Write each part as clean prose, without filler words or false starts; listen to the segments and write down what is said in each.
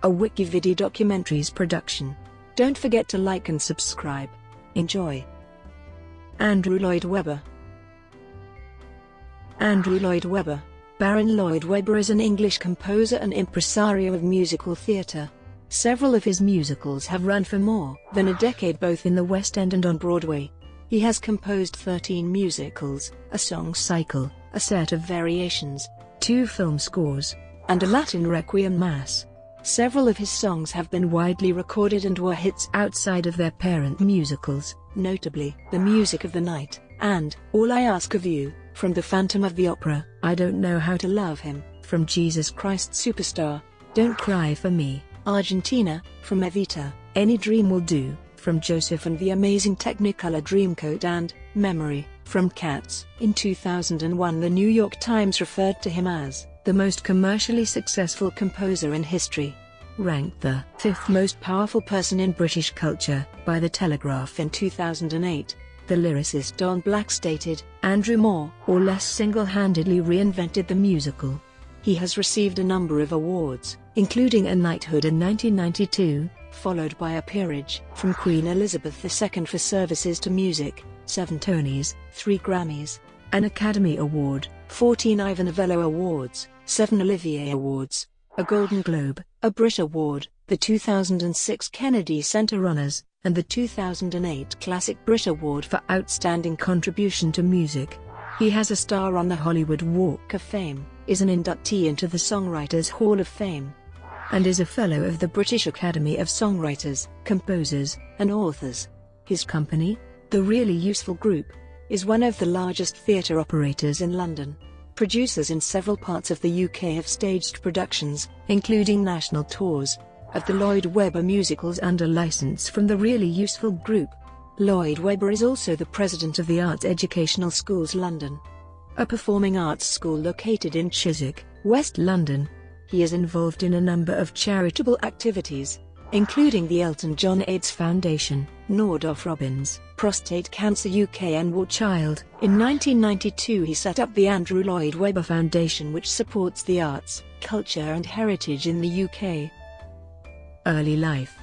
a WikiVidi documentaries production. Don't forget to like and subscribe. Enjoy. Andrew Lloyd Webber. Andrew Lloyd Webber. Baron Lloyd Webber is an English composer and impresario of musical theatre. Several of his musicals have run for more than a decade both in the West End and on Broadway. He has composed 13 musicals, a song cycle, a set of variations, 2 film scores, and a Latin Requiem Mass. Several of his songs have been widely recorded and were hits outside of their parent musicals, notably The Music of the Night, and All I Ask of You, from The Phantom of the Opera, I Don't Know How to Love Him, from Jesus Christ Superstar, Don't Cry for Me, Argentina, from Evita, Any Dream Will Do, from Joseph and the Amazing Technicolor Dreamcoat, and Memory, from Cats. In 2001, the New York Times referred to him as the most commercially successful composer in history. Ranked the 5th most powerful person in British culture by The Telegraph in 2008, the lyricist Don Black stated, Andrew more or less single-handedly reinvented the musical. He has received a number of awards, including a knighthood in 1992, followed by a peerage from Queen Elizabeth II for services to music, 7 Tonys, 3 Grammys, an Academy Award, 14 Ivor Novello Awards, 7 Olivier Awards, a Golden Globe, a Brit Award, the 2006 Kennedy Center Honors, and the 2008 Classic Brit Award for Outstanding Contribution to Music. He has a star on the Hollywood Walk of Fame, is an inductee into the Songwriters Hall of Fame, and is a Fellow of the British Academy of Songwriters, Composers, and Authors. His company, The Really Useful Group, is one of the largest theatre operators in London. Producers in several parts of the UK have staged productions, including national tours, of the Lloyd Webber musicals under license from the Really Useful Group. Lloyd Webber is also the president of the Arts Educational Schools London, a performing arts school located in Chiswick, West London. He is involved in a number of charitable activities, including the Elton John AIDS Foundation, Nordoff Robbins, Prostate Cancer UK and War Child. In 1992 he set up the Andrew Lloyd Webber Foundation, which supports the arts, culture and heritage in the UK. Early life.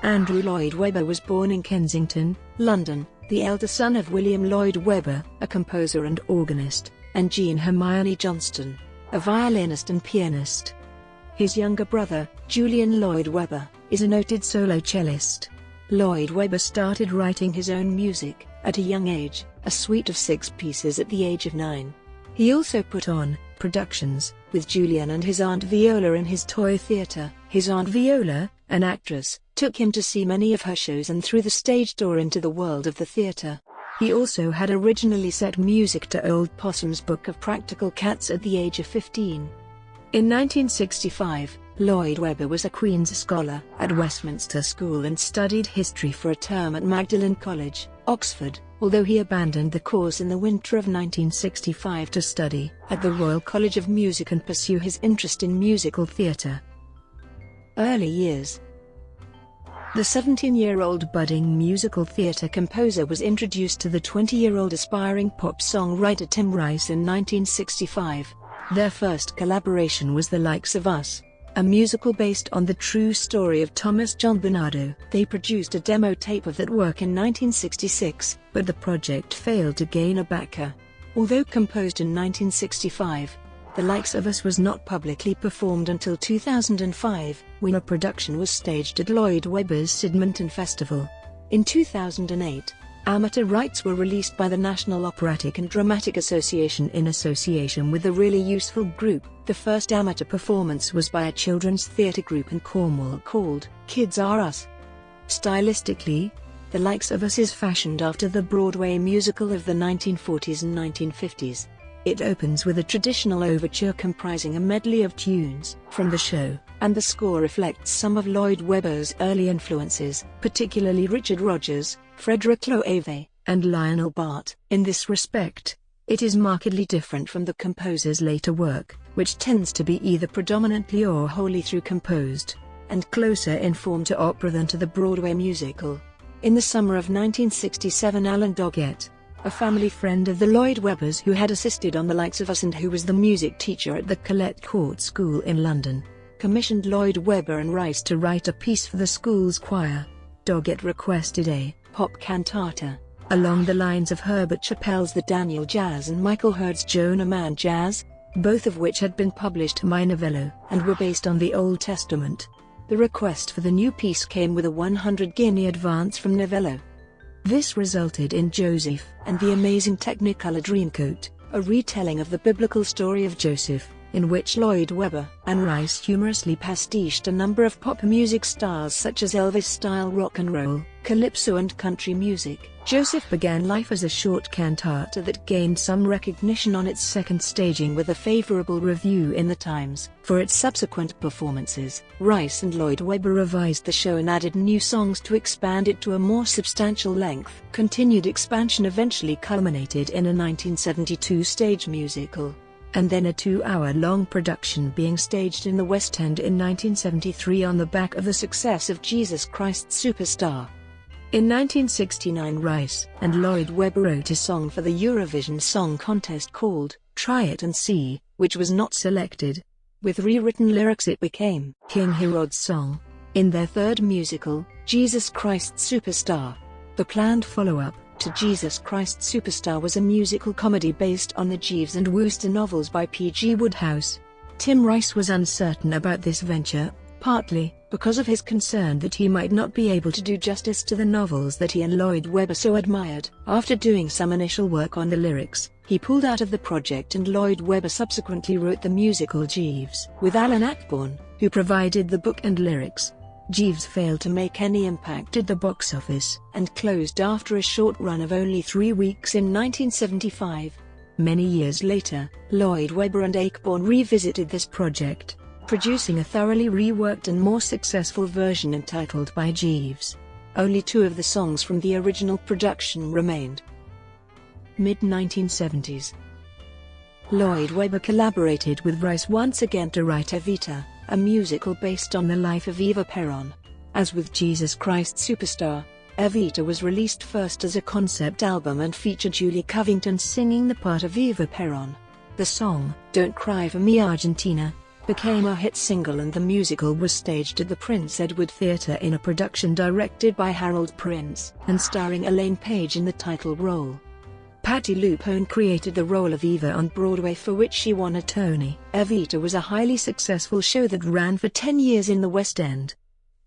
Andrew Lloyd Webber was born in Kensington, London, the elder son of William Lloyd Webber, a composer and organist, and Jean Hermione Johnston, a violinist and pianist. His younger brother, Julian Lloyd Webber, is a noted solo cellist. Lloyd Webber started writing his own music at a young age, a suite of 6 pieces at the age of 9. He also put on productions with Julian and his Aunt Viola in his toy theatre. His Aunt Viola, an actress, took him to see many of her shows and through the stage door into the world of the theatre. He also had originally set music to Old Possum's Book of Practical Cats at the age of 15. In 1965, Lloyd Webber was a Queen's Scholar at Westminster School and studied history for a term at Magdalen College, Oxford, although he abandoned the course in the winter of 1965 to study at the Royal College of Music and pursue his interest in musical theatre. Early years. The 17-year-old budding musical theatre composer was introduced to the 20-year-old aspiring pop songwriter Tim Rice in 1965. Their first collaboration was The Likes of Us, a musical based on the true story of Thomas John Bernardo. They produced a demo tape of that work in 1966, but the project failed to gain a backer. Although composed in 1965, The Likes of Us was not publicly performed until 2005, when a production was staged at Lloyd Webber's Sydmonton Festival. In 2008, amateur rights were released by the National Operatic and Dramatic Association in association with the Really Useful Group. The first amateur performance was by a children's theatre group in Cornwall called Kids Are Us. Stylistically, The Likes of Us is fashioned after the Broadway musical of the 1940s and 1950s. It opens with a traditional overture comprising a medley of tunes from the show, and the score reflects some of Lloyd Webber's early influences, particularly Richard Rodgers, Frederick Loewe, and Lionel Bart. In this respect, it is markedly different from the composer's later work, which tends to be either predominantly or wholly through composed, and closer in form to opera than to the Broadway musical. In the summer of 1967, Alan Doggett, a family friend of the Lloyd Webbers who had assisted on The Likes of Us and who was the music teacher at the Colette Court School in London, commissioned Lloyd Webber and Rice to write a piece for the school's choir. Doggett requested a pop cantata along the lines of Herbert Chappell's The Daniel Jazz and Michael Hurd's Jonah Man Jazz, both of which had been published by Novello and were based on the Old Testament. The request for the new piece came with a 100 guinea advance from Novello. This resulted in Joseph and the Amazing Technicolor Dreamcoat, a retelling of the biblical story of Joseph, in which Lloyd Webber and Rice humorously pastiched a number of pop music styles such as Elvis-style rock and roll, calypso and country music. Joseph began life as a short cantata that gained some recognition on its second staging with a favorable review in the Times. For its subsequent performances, Rice and Lloyd Webber revised the show and added new songs to expand it to a more substantial length. Continued expansion eventually culminated in a 1972 stage musical, and then a 2-hour-long production being staged in the West End in 1973 on the back of the success of Jesus Christ Superstar. In 1969, Rice and Lloyd Webber wrote a song for the Eurovision Song Contest called "Try It and See," which was not selected. With rewritten lyrics it became King Herod's song. In their third musical, Jesus Christ Superstar, the planned follow-up to Jesus Christ Superstar was a musical comedy based on the Jeeves and Wooster novels by P.G. Wodehouse. Tim Rice was uncertain about this venture, partly because of his concern that he might not be able to do justice to the novels that he and Lloyd Webber so admired. After doing some initial work on the lyrics, he pulled out of the project and Lloyd Webber subsequently wrote the musical Jeeves with Alan Ayckbourn, who provided the book and lyrics. Jeeves failed to make any impact at the box office and closed after a short run of only 3 weeks in 1975. Many years later, Lloyd Webber and Ayckbourn revisited this project, producing a thoroughly reworked and more successful version entitled by Jeeves. Only 2 of the songs from the original production remained. Mid-1970s. Lloyd Webber collaborated with Rice once again to write Evita, a musical based on the life of Eva Peron. As with Jesus Christ Superstar, Evita was released first as a concept album and featured Julie Covington singing the part of Eva Peron. The song, "Don't Cry for Me Argentina," became a hit single and the musical was staged at the Prince Edward Theatre in a production directed by Harold Prince and starring Elaine Paige in the title role. Patti LuPone created the role of Eva on Broadway, for which she won a Tony. Evita was a highly successful show that ran for 10 years in the West End.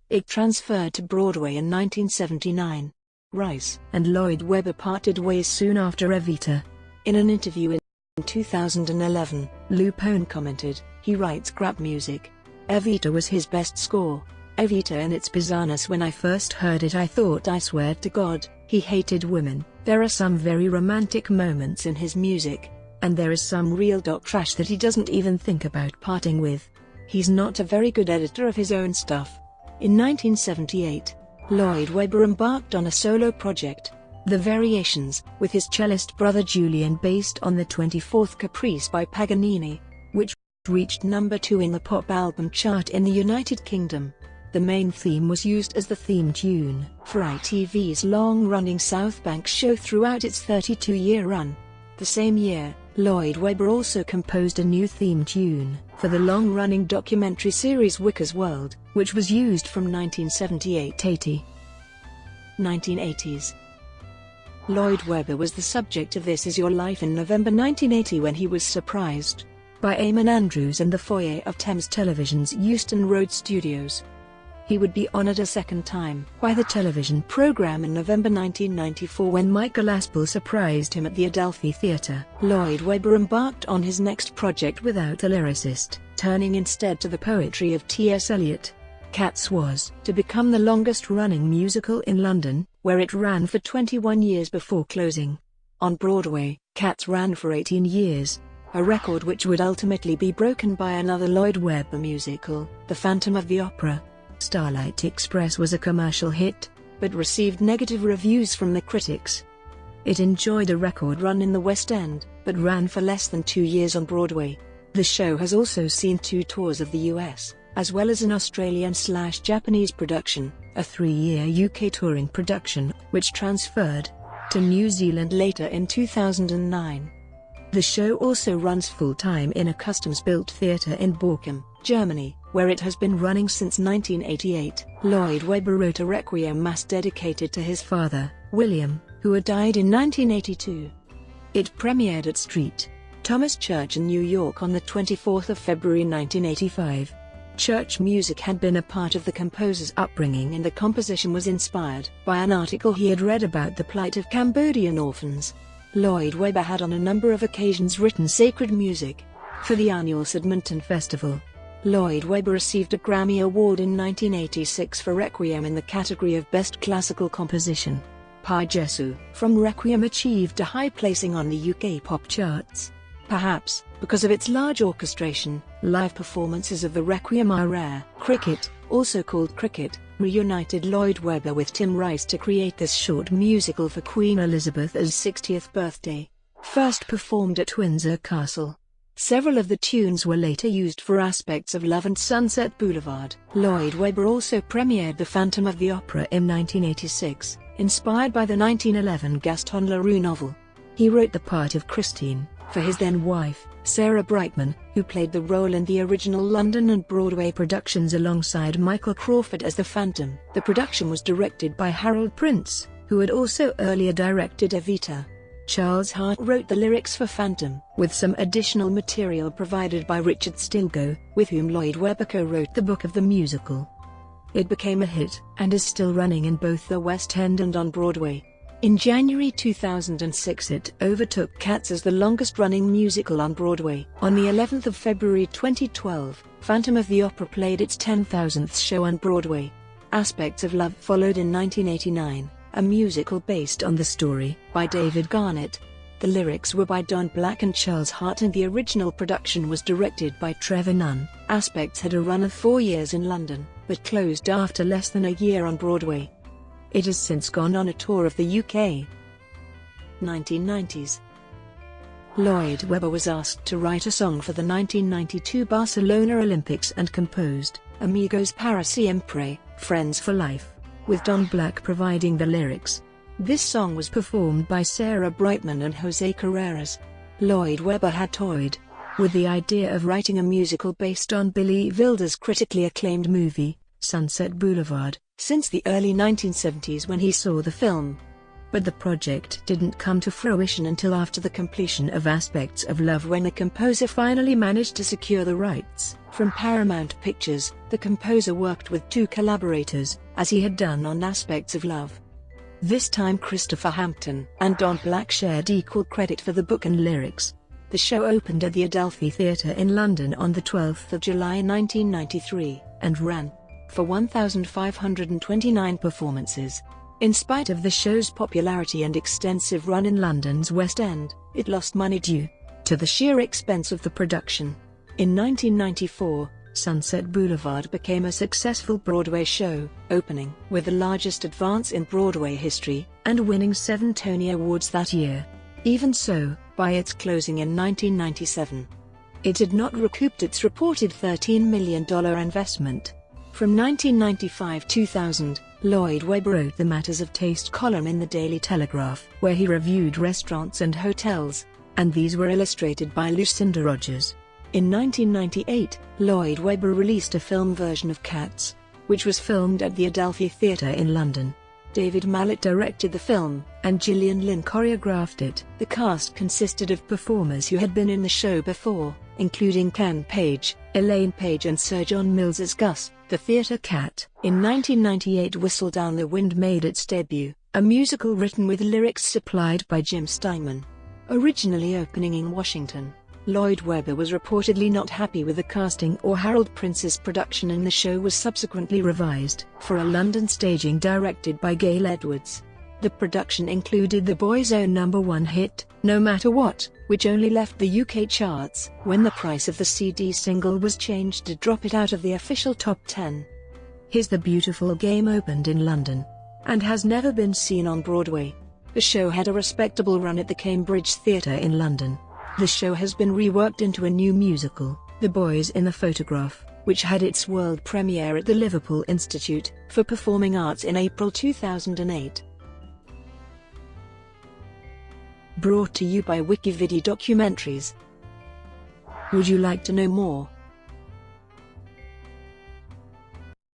It transferred to Broadway in 1979. Rice and Lloyd Webber parted ways soon after Evita. In an interview in 2011, LuPone commented, "He writes crap music. Evita was his best score. Evita in its bizarreness, when I first heard it I thought, I swear to God, he hated women. There are some very romantic moments in his music, and there is some real doc trash that he doesn't even think about parting with. He's not a very good editor of his own stuff." In 1978, Lloyd Webber embarked on a solo project, The Variations, with his cellist brother Julian, based on the 24th Caprice by Paganini, which reached number 2 in the pop album chart in the United Kingdom. The main theme was used as the theme tune for ITV's long-running South Bank show throughout its 32-year run. The same year, Lloyd Webber also composed a new theme tune for the long-running documentary series Wicker's World, which was used from 1978-80. 1980s. Lloyd Webber was the subject of This Is Your Life in November 1980 when he was surprised by Eamon Andrews in the foyer of Thames Television's Euston Road studios. He would be honored a second time by the television program in November 1994 when Michael Aspel surprised him at the Adelphi Theatre. Lloyd Webber embarked on his next project without a lyricist, turning instead to the poetry of T.S. Eliot. Cats was to become the longest-running musical in London, where it ran for 21 years before closing. On Broadway, Cats ran for 18 years, a record which would ultimately be broken by another Lloyd Webber musical, The Phantom of the Opera. Starlight Express was a commercial hit, but received negative reviews from the critics. It enjoyed a record run in the West End, but ran for less than 2 years on Broadway. The show has also seen 2 tours of the US, as well as an Australian/Japanese production, a 3-year UK touring production, which transferred to New Zealand later in 2009. The show also runs full-time in a customs-built theatre in Borkum, Germany, where it has been running since 1988. Lloyd Webber wrote a Requiem Mass dedicated to his father, William, who had died in 1982. It premiered at St. Thomas Church in New York on the 24th of February 1985. Church music had been a part of the composer's upbringing, and the composition was inspired by an article he had read about the plight of Cambodian orphans. Lloyd Webber had on a number of occasions written sacred music for the annual Edmonton Festival. Lloyd Webber received a Grammy Award in 1986 for Requiem in the category of Best Classical Composition. Pai Jesu from Requiem achieved a high placing on the UK pop charts. Perhaps because of its large orchestration, live performances of the Requiem are rare. Cricket, also called Cricket, reunited Lloyd Webber with Tim Rice to create this short musical for Queen Elizabeth's 60th birthday. First performed at Windsor Castle. Several of the tunes were later used for Aspects of Love and Sunset Boulevard. Lloyd Webber also premiered The Phantom of the Opera in 1986, inspired by the 1911 Gaston Leroux novel. He wrote the part of Christine for his then-wife, Sarah Brightman, who played the role in the original London and Broadway productions alongside Michael Crawford as the Phantom. The production was directed by Harold Prince, who had also earlier directed Evita. Charles Hart wrote the lyrics for Phantom, with some additional material provided by Richard Stilgoe, with whom Lloyd Webber co-wrote the book of the musical. It became a hit, and is still running in both the West End and on Broadway. In January 2006 it overtook Cats as the longest-running musical on Broadway. On the 11th of February 2012, Phantom of the Opera played its 10,000th show on Broadway. Aspects of Love followed in 1989, a musical based on the story by David Garnett. The lyrics were by Don Black and Charles Hart, and the original production was directed by Trevor Nunn. Aspects had a run of 4 years in London, but closed after less than a year on Broadway. It has since gone on a tour of the UK. 1990s. Lloyd Webber was asked to write a song for the 1992 Barcelona Olympics and composed Amigos para Siempre, Friends for Life, with Don Black providing the lyrics. This song was performed by Sarah Brightman and Jose Carreras. Lloyd Webber had toyed with the idea of writing a musical based on Billy Wilder's critically acclaimed movie, Sunset Boulevard, since the early 1970s when he saw the film. But the project didn't come to fruition until after the completion of Aspects of Love, when the composer finally managed to secure the rights from Paramount Pictures. The composer worked with 2 collaborators, as he had done on Aspects of Love. This time Christopher Hampton and Don Black shared equal credit for the book and lyrics. The show opened at the Adelphi Theatre in London on the 12th of July 1993, and ran for 1,529 performances. In spite of the show's popularity and extensive run in London's West End, it lost money due to the sheer expense of the production. In 1994, Sunset Boulevard became a successful Broadway show, opening with the largest advance in Broadway history, and winning 7 Tony Awards that year. Even so, by its closing in 1997, it had not recouped its reported $13 million investment. From 1995-2000, Lloyd Webber wrote the Matters of Taste column in the Daily Telegraph, where he reviewed restaurants and hotels, and these were illustrated by Lucinda Rogers. In 1998, Lloyd Webber released a film version of Cats, which was filmed at the Adelphi Theatre in London. David Mallet directed the film, and Gillian Lynn choreographed it. The cast consisted of performers who had been in the show before, including Ken Page, Elaine Page and Sir John Mills as Gus, the theatre cat. In 1998, Whistle Down the Wind made its debut, a musical written with lyrics supplied by Jim Steinman. Originally opening in Washington, Lloyd Webber was reportedly not happy with the casting or Harold Prince's production, and the show was subsequently revised for a London staging directed by Gail Edwards. The production included the boys' own #1 hit, No Matter What, which only left the UK charts when the price of the CD single was changed to drop it out of the official top 10. Here's the Beautiful Game opened in London, and has never been seen on Broadway. The show had a respectable run at the Cambridge Theatre in London. The show has been reworked into a new musical, The Boys in the Photograph, which had its world premiere at the Liverpool Institute for Performing Arts in April 2008. Brought to you by WikiVidi Documentaries. Would you like to know more?